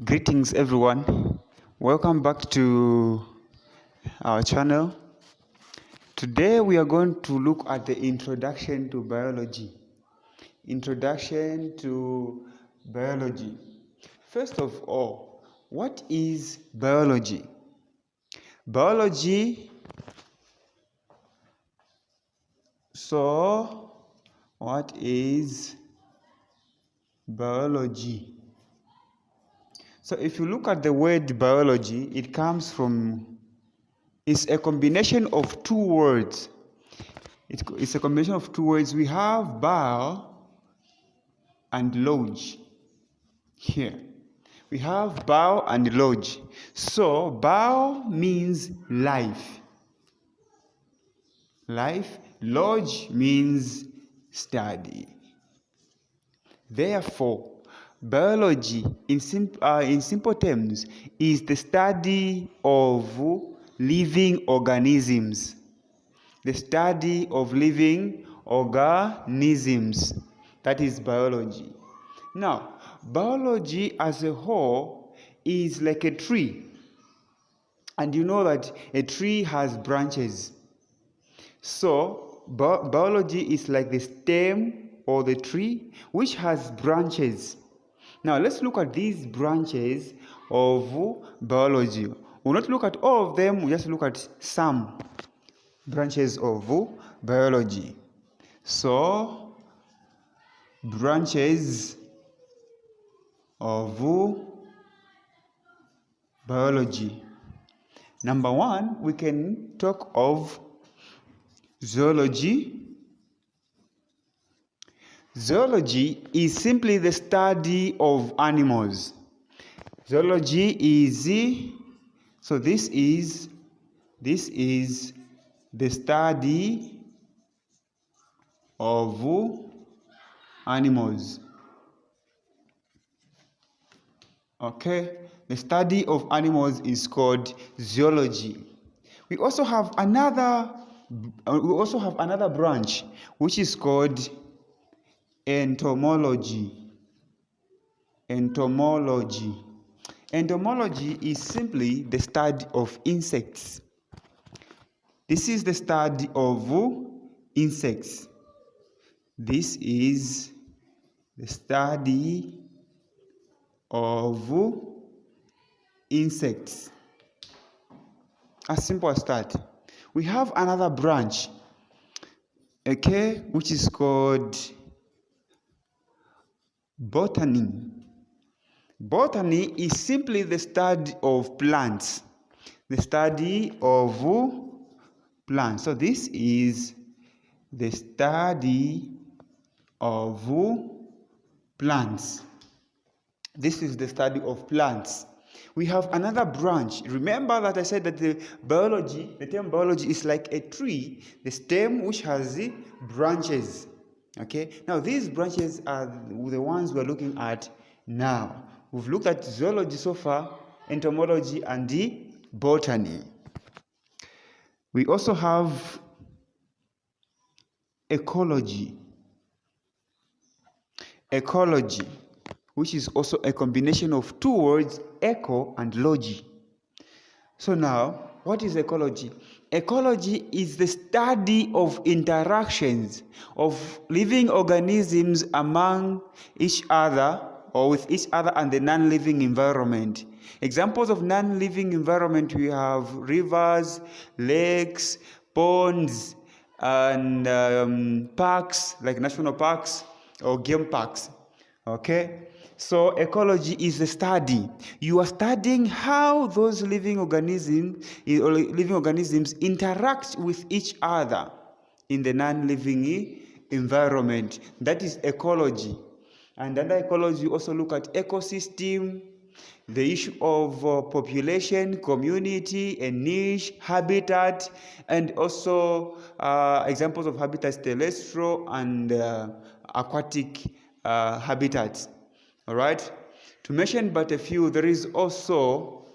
Greetings everyone, welcome back to our channel. Today we are going to look at the introduction to biology. First of all, what is biology? What is biology? So if you look at the word biology, it's a combination of two words. It's a combination of two words. We have bio and log here. We have bio and log. So bio means life. Log means study. Therefore, biology, in simple terms, is the study of living organisms. The study of living organisms. That is biology. Now, biology as a whole is like a tree. And you know that a tree has branches. So, biology is like the stem or the tree which has branches. Now let's look at these branches of biology. We'll not look at all of them, we'll just look at some branches of biology. So, branches of biology. Number one, we can talk of zoology. Zoology is simply the study of animals. This is the study of animals. Okay, the study of animals is called zoology. We also have another branch which is called entomology. Entomology is simply the study of insects. This is the study of insects. This is the study of insects. As simple as that. We have another branch, okay, which is called botany. Botany is simply the study of plants. So this is the study of plants. We have another branch. Remember that I said that the term biology is like a tree, the stem which has branches. Okay, now these branches are the ones we're looking at now. We've looked at zoology so far, entomology, and the botany. We also have ecology, which is also a combination of two words, eco and logy. So now, what is ecology? Ecology is the study of interactions of living organisms among each other or with each other and the non-living environment. Examples of non-living environment, we have rivers, lakes, ponds, and parks like national parks or game parks. Okay? So ecology is a study. You are studying how those living organisms interact with each other in the non-living environment. That is ecology. And under ecology, you also look at ecosystem, the issue of population, community, and niche, habitat, and also examples of habitats, terrestrial and aquatic habitats. All right. To mention but a few, there is also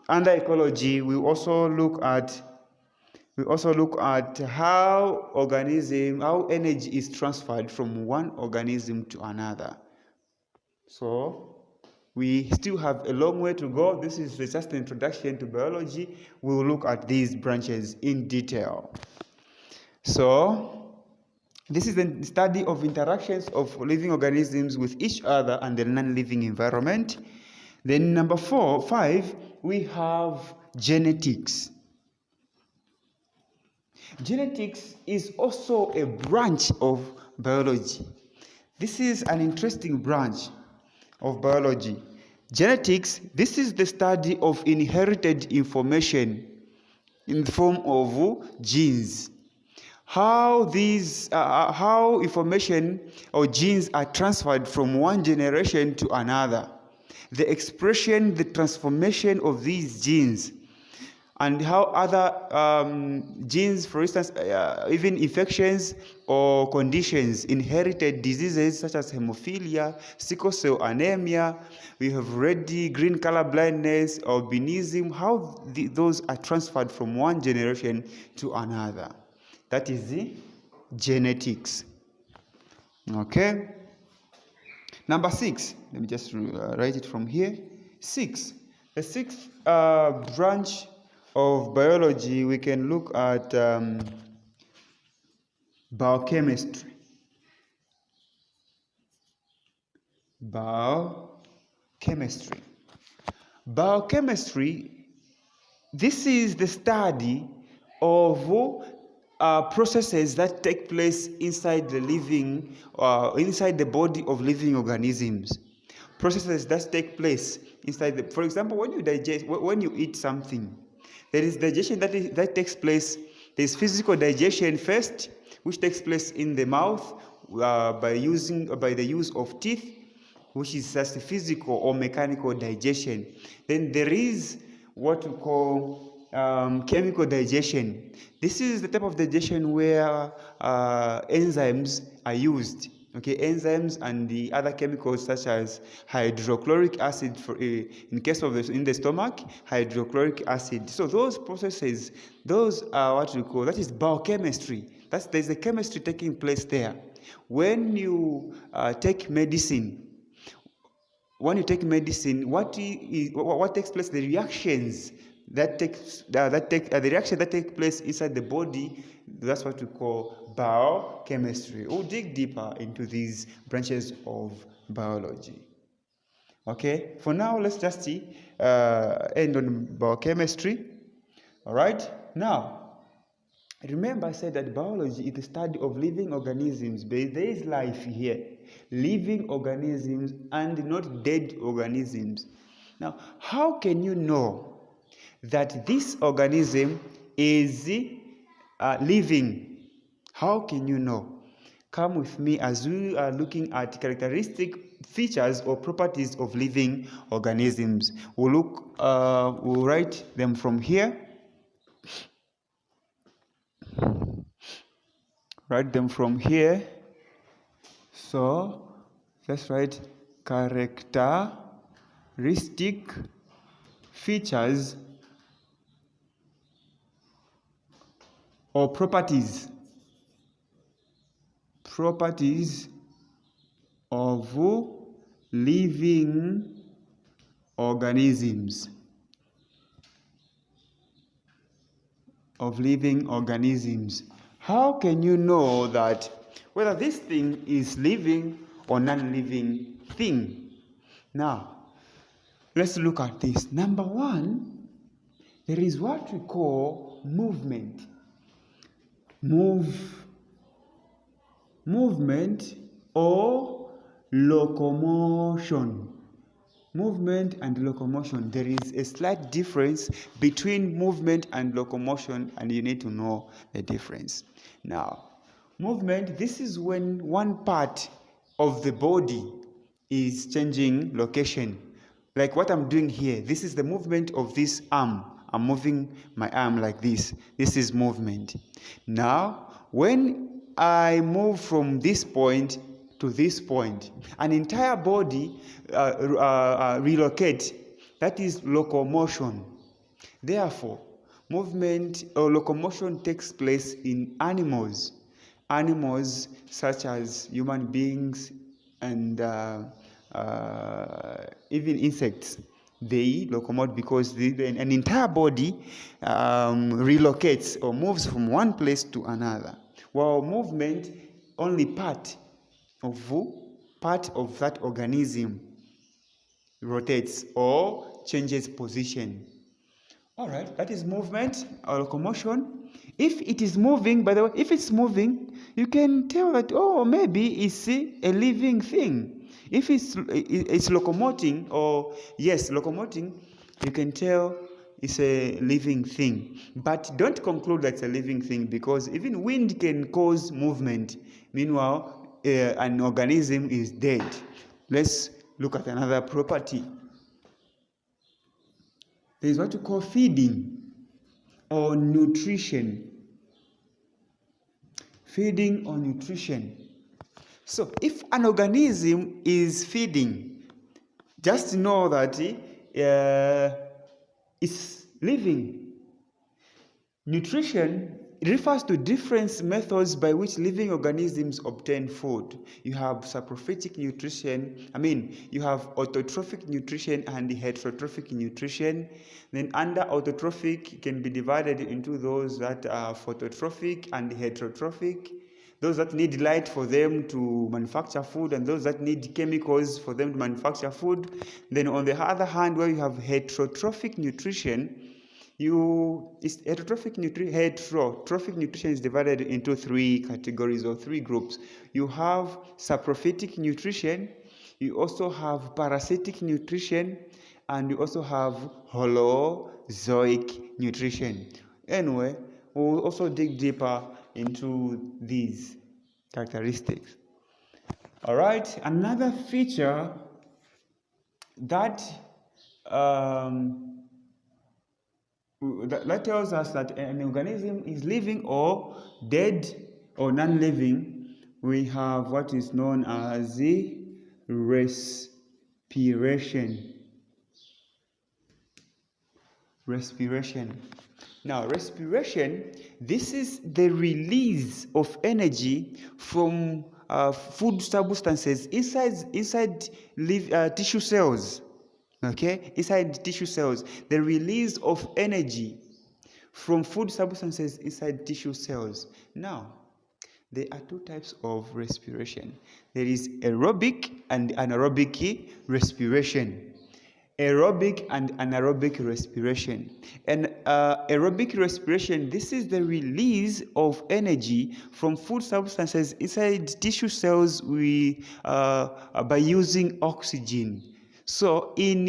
under ecology. We also look at how energy is transferred from one organism to another. So we still have a long way to go. This is just an introduction to biology. We will look at these branches in detail. So this is the study of interactions of living organisms with each other and the non-living environment. Then number 5, we have genetics. Genetics is also a branch of biology. This is an interesting branch of biology. Genetics, this is the study of inherited information in the form of genes. How information or genes are transferred from one generation to another. The expression, the transformation of these genes, and how other genes, for instance, even infections or conditions, inherited diseases such as hemophilia, sickle cell anemia, we have red, green color blindness, albinism, how those are transferred from one generation to another. That is the genetics. Okay. Number 6, let me just write it from here. 6. The 6th branch of biology, we can look at biochemistry. Biochemistry. Biochemistry, this is the study of processes that take place inside the living, inside the body of living organisms. Processes that take place inside for example, when you digest, when you eat something, there is digestion that takes place. There's physical digestion first, which takes place in the mouth by the use of teeth, which is just physical or mechanical digestion. Then there is what we call chemical digestion. This is the type of digestion where enzymes are used. Okay, enzymes and the other chemicals such as hydrochloric acid, in case of in the stomach, hydrochloric acid. So those processes, those are what we call, that is biochemistry. There's a chemistry taking place there. When you take medicine, what takes place? The reactions the reaction that take place inside the body, that's what we call biochemistry. We'll dig deeper into these branches of biology. Okay, for now, let's just end on biochemistry. All right, now, remember I said that biology is the study of living organisms. There is life here, living organisms and not dead organisms. Now, how can you know that this organism is living? How can you know? Come with me as we are looking at characteristic features or properties of living organisms. We'll write them from here. Write them from here. So let's write characteristic features or properties of living organisms. How can you know that whether this thing is living or non-living thing? Now, let's look at this. Number 1, there is what we call movement. Movement or locomotion. Movement and locomotion. There is a slight difference between movement and locomotion, and you need to know the difference. Now, movement, this is when one part of the body is changing location. Like what I'm doing here. This is the movement of this arm. I'm moving my arm like this. This is movement. Now, when I move from this point to this point, an entire body relocates. That is locomotion. Therefore, movement or locomotion takes place in animals such as human beings and even insects, they locomote because an entire body relocates or moves from one place to another, while movement only part of that organism rotates or changes position. All right, that is movement or locomotion. If it is moving, by the way, if it's moving, you can tell that, oh, maybe it's a living thing. If it's locomoting, or yes, locomoting, you can tell it's a living thing. But don't conclude that it's a living thing, because even wind can cause movement. Meanwhile, an organism is dead. Let's look at another property. There is what you call feeding or nutrition. Feeding or nutrition. So if an organism is feeding, just know that it's living. Nutrition refers to different methods by which living organisms obtain food. You have saprophytic nutrition, you have autotrophic nutrition and heterotrophic nutrition. Then under autotrophic can be divided into those that are phototrophic and heterotrophic. Those that need light for them to manufacture food, and those that need chemicals for them to manufacture food. Then on the other hand, where you have heterotrophic nutrition, heterotrophic nutrition is divided into three categories or three groups. You have saprophytic nutrition, you also have parasitic nutrition, and you also have holozoic nutrition. Anyway, we'll also dig deeper into these characteristics. All right, another feature that that tells us that an organism is living or dead or non-living, we have what is known as the respiration. Now, respiration, this is the release of energy from food substances inside tissue cells. Okay, inside tissue cells, the release of energy from food substances inside tissue cells. Now, there are two types of respiration. There is aerobic and anaerobic respiration. Aerobic and anaerobic respiration. And aerobic respiration, this is the release of energy from food substances inside tissue cells by using oxygen. So in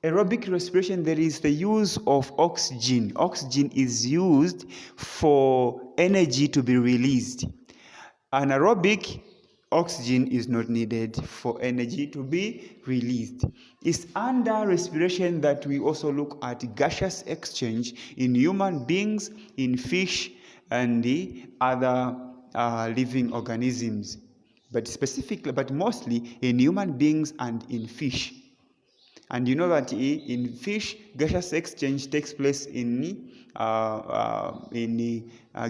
aerobic respiration, there is the use of oxygen. Oxygen is used for energy to be released. Anaerobic, oxygen is not needed for energy to be released. It's under respiration that we also look at gaseous exchange in human beings, in fish, and the other living organisms. But mostly in human beings and in fish. And you know that in fish, gaseous exchange takes place in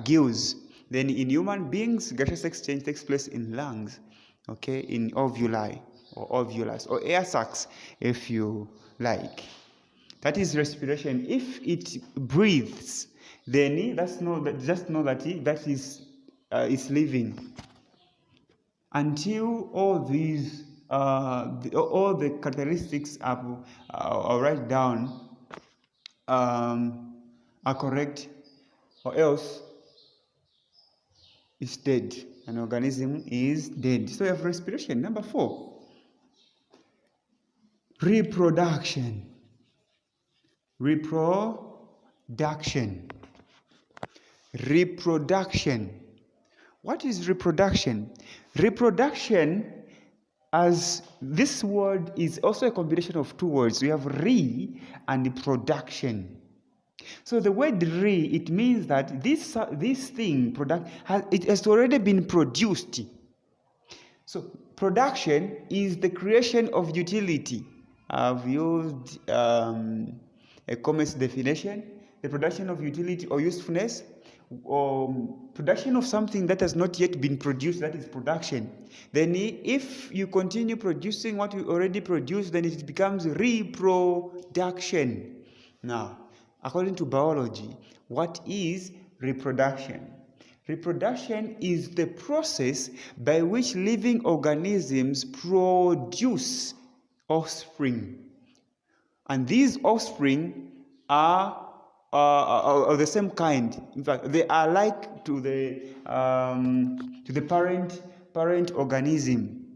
gills. Then in human beings, gaseous exchange takes place in lungs, okay, in ovuli or ovulus or air sacs, if you like. That is respiration. If it breathes, then just know that that is living. Until all these all the characteristics are right down are correct, or else it's dead. An organism is dead. So you have respiration. Number 4, reproduction. Reproduction. What is reproduction? Reproduction, as this word is also a combination of two words. We have re and production. So the word re, it means that this thing, it has already been produced. So production is the creation of utility. I've used a commerce definition. the production of utility or usefulness, production of something that has not yet been produced, that is production. Then if you continue producing what you already produced, then it becomes reproduction. Now, according to biology, what is reproduction? Reproduction is the process by which living organisms produce offspring. And these offspring are of the same kind. In fact, they are like to the parent organism.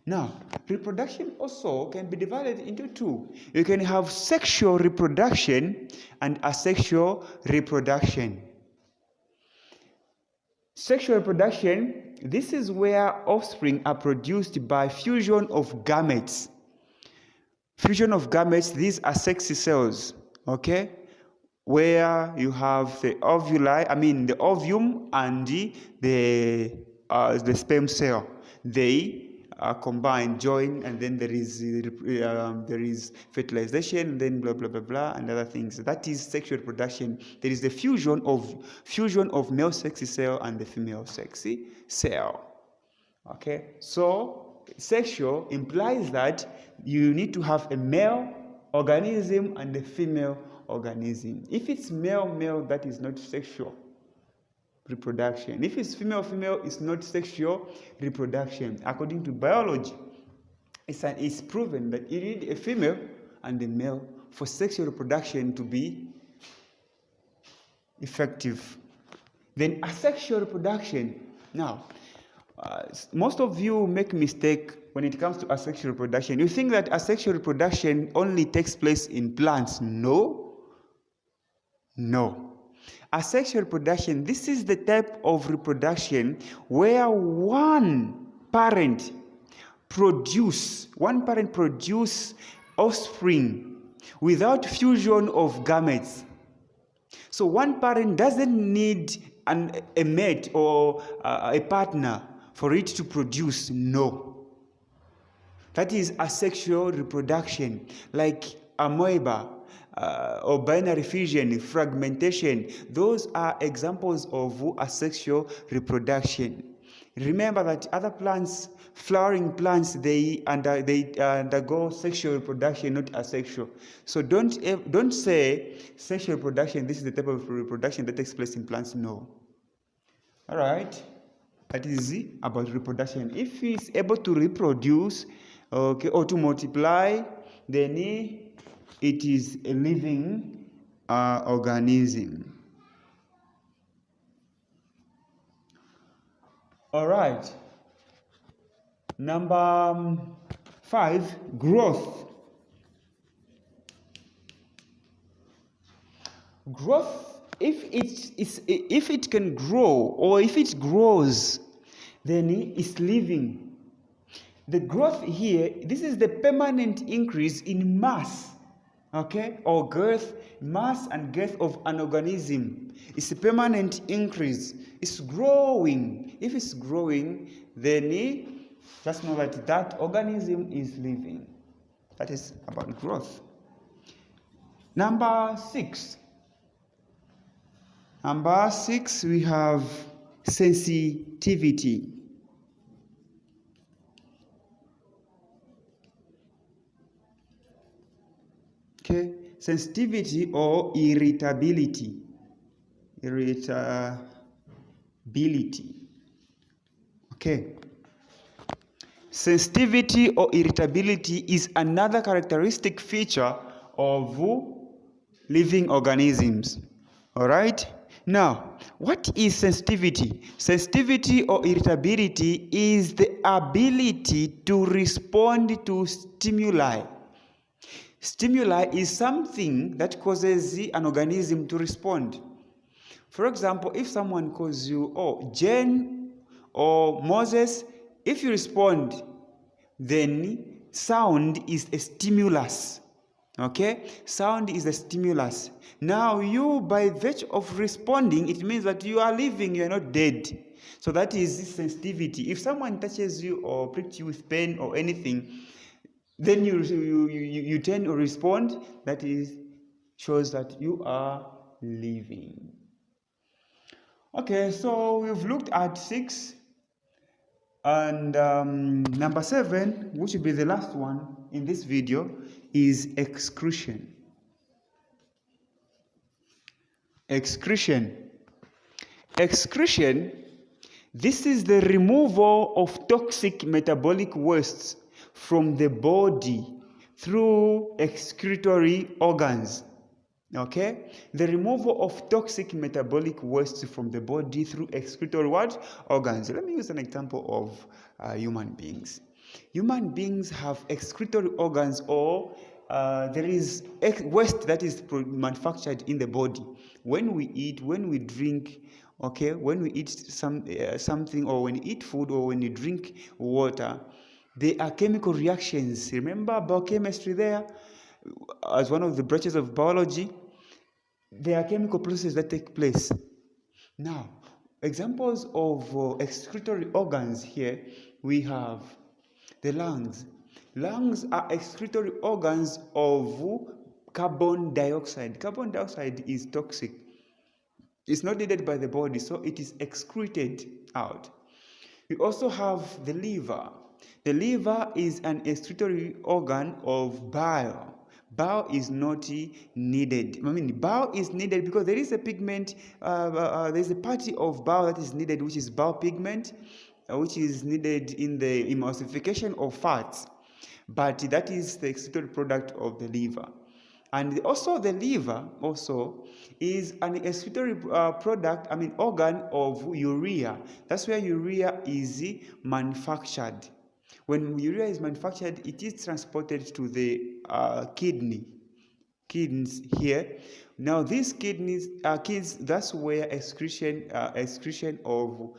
Now, reproduction also can be divided into two. You can have sexual reproduction and asexual reproduction. Sexual reproduction, this is where offspring are produced by fusion of gametes. Fusion of gametes, these are sexy cells, okay? Where you have the the ovum and the sperm cell. They are combined, join, and then there is fertilization, and then blah blah blah blah, and other things. That is sexual reproduction. There is the fusion of male sexy cell and the female sexy cell. Okay, so sexual implies that you need to have a male organism and a female organism. If it's male, that is not sexual reproduction. If it's female, it's not sexual reproduction. According to biology, it's proven that you need a female and a male for sexual reproduction to be effective. Then asexual reproduction. Now, most of you make mistake when it comes to asexual reproduction. You think that asexual reproduction only takes place in plants. No. Asexual reproduction, this is the type of reproduction where one parent produce offspring without fusion of gametes. So one parent doesn't need a mate or a partner for it to produce. No. That is asexual reproduction, like amoeba, or binary fission, fragmentation. Those are examples of asexual reproduction. Remember that other plants, flowering plants, they undergo sexual reproduction, not asexual. So don't say sexual reproduction, this is the type of reproduction that takes place in plants. No. All right. That is about reproduction. If it's able to reproduce, okay, or to multiply, then it is a living organism. All right. Number 5, growth. Growth, if it can grow, or if it grows, then it's living. The growth here, this is the permanent increase in mass. Okay, or girth, mass and girth of an organism. It's a permanent increase. It's growing. If it's growing, then just know that that organism is living. That is about growth. Number 6. Number 6, we have sensitivity. Okay, sensitivity or irritability. Okay. Sensitivity or irritability is another characteristic feature of living organisms. All right? Now, what is sensitivity? Sensitivity or irritability is the ability to respond to stimuli. Stimuli is something that causes an organism to respond. For example, if someone calls you, Jane or Moses, if you respond, then sound is a stimulus. Okay? Sound is a stimulus. Now, you, by virtue of responding, it means that you are living, you are not dead. So that is sensitivity. If someone touches you or pricks you with pain or anything, then you turn or respond, that shows that you are living. Okay, so we've looked at 6, and number 7, which will be the last one in this video, is excretion. Excretion. Excretion, this is the removal of toxic metabolic wastes from the body through excretory organs. Okay, the removal of toxic metabolic waste from the body through excretory what? Organs. Let me use an example of human beings. Human beings have excretory organs, or there is waste that is manufactured in the body. When we eat, when we drink, okay, when we eat something, or when you eat food, or when you drink water, there are chemical reactions. Remember biochemistry there? As one of the branches of biology, there are chemical processes that take place. Now, examples of excretory organs here, we have the lungs. Lungs are excretory organs of carbon dioxide. Carbon dioxide is toxic. It's not needed by the body, so it is excreted out. We also have the liver. The liver is an excretory organ of bile. Bile is not needed. I mean, bile is needed because there is a pigment, there is a part of bile that is needed, which is bile pigment, which is needed in the emulsification of fats. But that is the excretory product of the liver. And also the liver also is an excretory organ of urea. That's where urea is manufactured. When urea is manufactured, it is transported to the kidneys here. Now these kidneys, that's where excretion of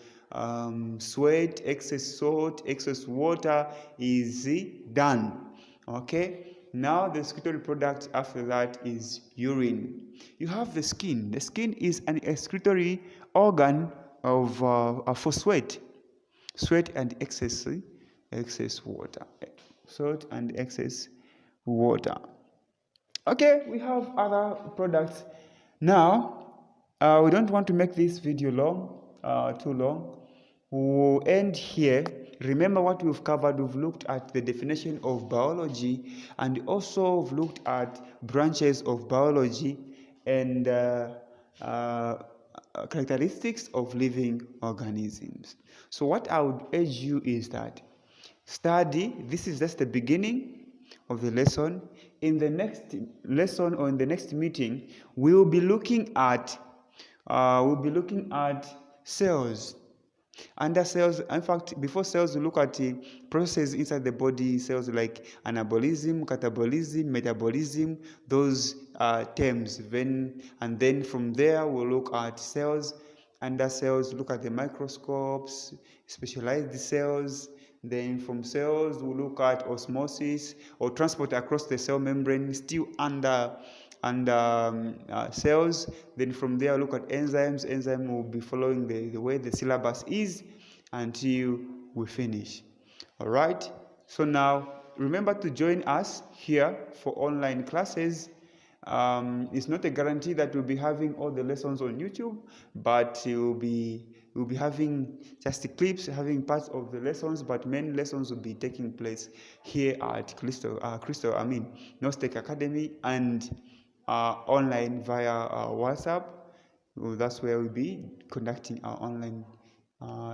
sweat, excess salt, excess water is done. Okay. Now the excretory product after that is urine. You have the skin. The skin is an excretory organ of for sweat and excess water, salt and excess water. Okay, we have other products. Now, we don't want to make this video too long. We'll end here. Remember what we've covered. We've looked at the definition of biology, and also we've looked at branches of biology and characteristics of living organisms. So what I would urge you is that study. This is just the beginning of the lesson. In the next lesson, or in the next meeting, we'll be looking at cells. Under cells, in fact, before cells, we look at processes inside the body, cells like anabolism, catabolism, metabolism, those terms. And then from there, we'll look at cells. Under cells, look at the microscopes, specialized cells. Then from cells, we'll look at osmosis or transport across the cell membrane, still under cells. Then from there, look at enzymes. Enzyme will be following the way the syllabus is until we finish. All right. So now remember to join us here for online classes. It's not a guarantee that we'll be having all the lessons on YouTube, but we'll be having just the clips, having parts of the lessons, but main lessons will be taking place here at Nostec Academy, and online via WhatsApp. That's where we'll be conducting our online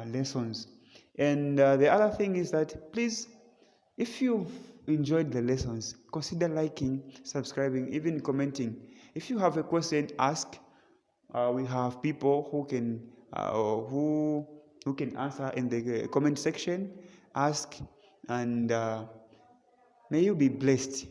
lessons. And the other thing is that, please, if you've enjoyed the lessons, consider liking, subscribing, even commenting. If you have a question, ask. We have people who can answer in the comment section. Ask, and may you be blessed.